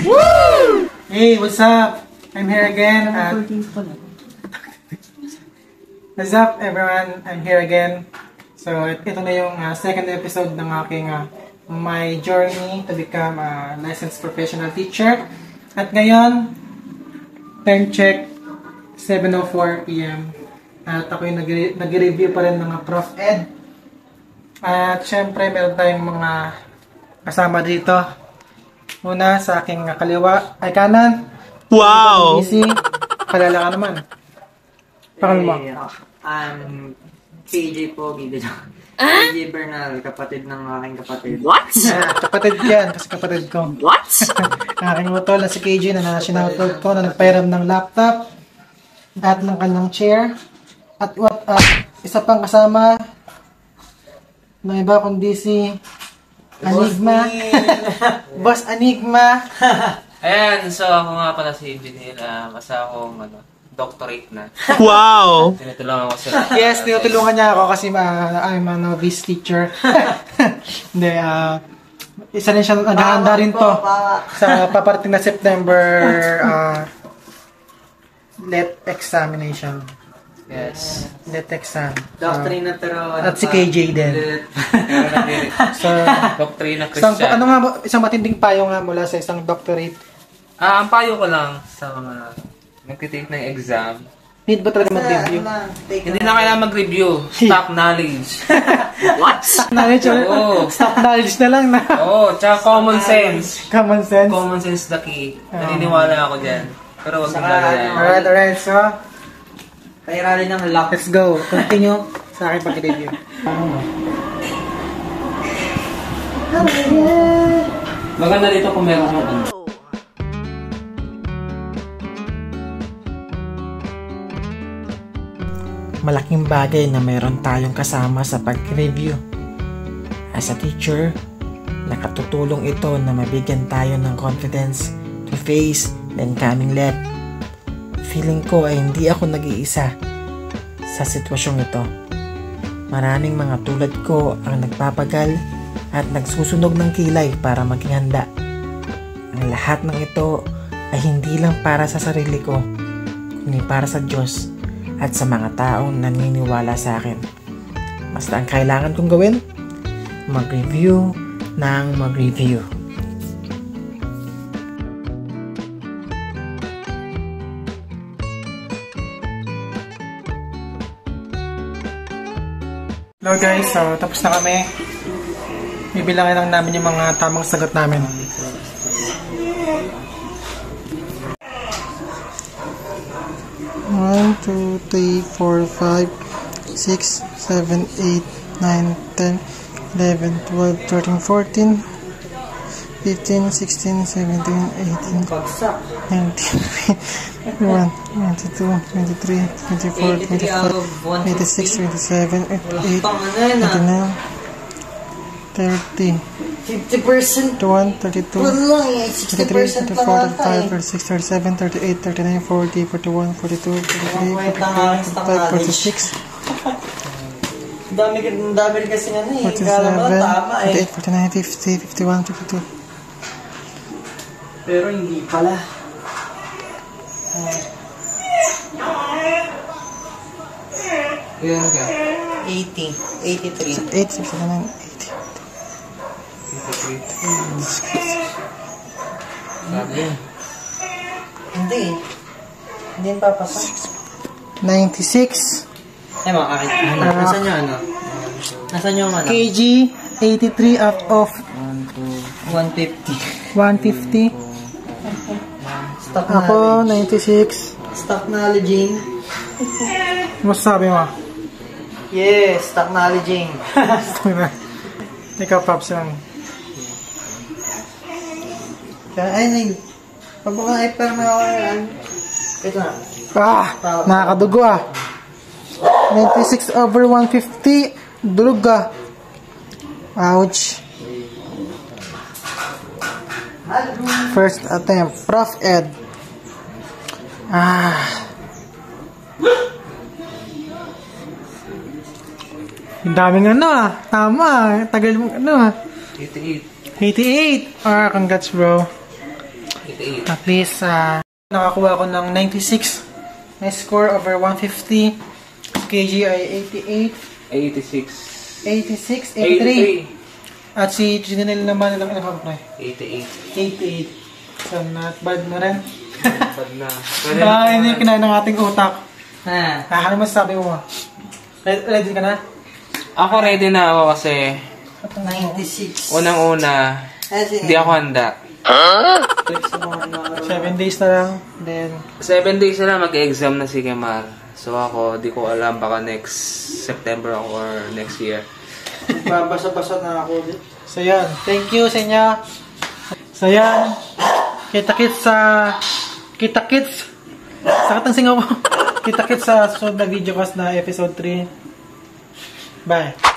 Woo! Hey, what's up? I'm here again. What's up, everyone? I'm here again. So, ito na yung second episode ng aking my journey to become a licensed professional teacher. At ngayon, time check, 7:04 p.m. At ako yung nag-review pa rin ng Prof. Ed. At syempre, meron tayong mga kasama dito. Una, sa aking kaliwa, ay kanan. Wow! Easy. Kalala ka naman. Pakal mo. I'm KJ Pogi. KJ Bernal, kapatid ng aking kapatid. What? Kapatid yan, kasi kapatid ko. What? Aking utol na si KJ na sinautot ko na nagpairam ng laptop at ng kanyang chair. At isa pang kasama ng iba kundi si Enigma. Boss Enigma. Ayan, so ako nga pala si Engineer. Basta akong doctorate na. Wow! Tinutulungan ko sila. Yes, tinutulungan niya ako kasi I'm a novice teacher. Hindi, isa rin siya, naghahanda rin to sa paparating na September LET examination. Yes. LET exam. Doctrine na pero... At si KJ din. So, Doctrine na Christian. ano nga, isang matinding payo nga mula sa isang doctorate. Ang payo ko lang sa mga nagtitake ng exam, Need ba talaga mag-review? hindi na kailangan mag-review. Stock knowledge. What? Knowledge, Oo. stock knowledge na lang na. Oo, tsaka common sense. Common sense. Common sense the key. Naniniwala ako dyan. Pero wag mong gagawin. Alright, so, Pairali ng lock. let's go. Continue sa aking pag-review. Maganda dito kung meron mo ano. Malaking bagay na meron tayong kasama sa pag-review. As a teacher, nakatutulong ito na mabigyan tayo ng confidence to face the incoming LET. Feeling ko ay hindi ako nag-iisa sa sitwasyong ito. Maraming mga tulad ko ang nagpapagal at nagsusunog ng kilay para maging handa. Ang lahat ng ito ay hindi lang para sa sarili ko, kundi para sa Diyos at sa mga taong naniniwala sa akin. Basta ang kailangan kong gawin, mag-review ng mag-review. Hello guys, so tapos na kami. Bibilangin lang namin yung mga tamang sagot namin. One, 2, 3, 4, 5, 6, 7, 8, 9, 10, 11, 12, 13, 14, 15, 16, 17, 18, 19, 21, 22, 23, 24, 25, 26, 27, 28, 29, 30, 50%. 21, 32, Wala eh, 33, 60% 34, lang ata 35, eh. 36, 37, 38, 39, 40, 41, 42, 43, 44, 45, 46, Ang dami rin kasi nga eh. 47, Kala mo lang tama eh. 48, 49, 50, 51, 52. Pero hindi pala. Ilan ka? 80. 83. 8, 69, 80. Sabi yun. Hindi eh. Hindi yung papasa. 96. Eh mga akin. Nasaan yung ano? Nasaan yung ano? KG, 83 out of 150. 150. Stock Ako, knowledge. 96. Stock knowledging. Masasabi mo? Yes, stock knowledging. Ikaw, Pops, lang. Ay, pagbuka ay parang may ito na. Nakakadugo 96 over 150. Dulog ka. Ouch. First attempt. Prof. Ed. Ang daming Tama. Tagal mo 88. 88. Congrats bro. 88. At least, nakakuha ko ng 96. My score over 150. KG ay 86. 86, 83. At si Janelle naman ilang pre? 88. 88. So, not bad na rin. Bad na. Hindi kinain ng ating utak. Ano masasabi mo? Ready ka na? Ako ready na ako kasi 96. unang-una, hindi ako handa. 7 days na lang. Then, 7 days na lang mag-exam na si Kemar. So ako, di ko alam, baka next September or next year. Babasa-basa na ako. so yan. Thank you sa inyo. So yan. Kita-kits sa sakit ng singaw mo. Kita-kits sa susunod na video na episode 3. Bye.